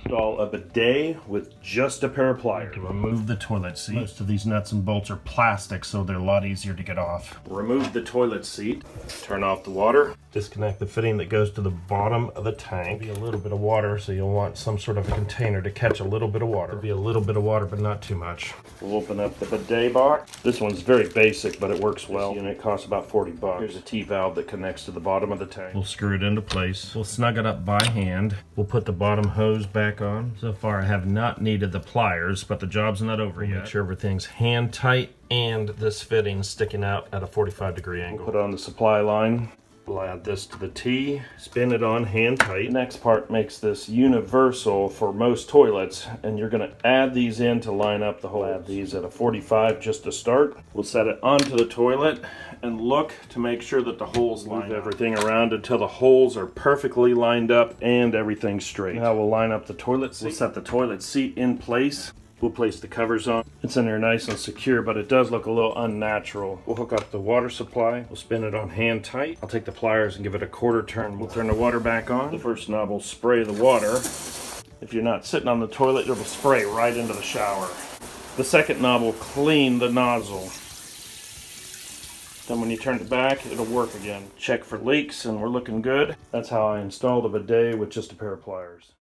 Install a bidet with just a pair of pliers. To remove the toilet seat. Most of these nuts and bolts are plastic, so they're a lot easier to get off. Remove the toilet seat. Turn off the water. Disconnect the fitting that goes to the bottom of the tank. There'll be a little bit of water, so you'll want some sort of a container to catch a little bit of water. There'll be a little bit of water, but not too much. We'll open up the bidet box. This one's very basic, but it works well. And it costs about 40 bucks. Here's a T-valve that connects to the bottom of the tank. We'll screw it into place. We'll snug it up by hand. We'll put the bottom hose back on. So far, I have not needed the pliers, but the job's not over yet. Make sure everything's hand tight and this fitting sticking out at a 45-degree angle. We'll put on the supply line. We'll add this to the T, spin it on hand tight. The next part makes this universal for most toilets, and you're gonna add these in to line up the holes. Add these at a 45 just to start. We'll set it onto the toilet and look to make sure that the holes line up. Move everything around until the holes are perfectly lined up and everything's straight. Now we'll line up the toilet seat. We'll set the toilet seat in place. We'll place the covers on. It's in there nice and secure, but it does look a little unnatural. We'll hook up the water supply. We'll spin it on hand tight. I'll take the pliers and give it a quarter turn. We'll turn the water back on. The first knob will spray the water. If you're not sitting on the toilet, it'll spray right into the shower. The second knob will clean the nozzle. Then when you turn it back, it'll work again. Check for leaks and we're looking good. That's how I installed a bidet with just a pair of pliers.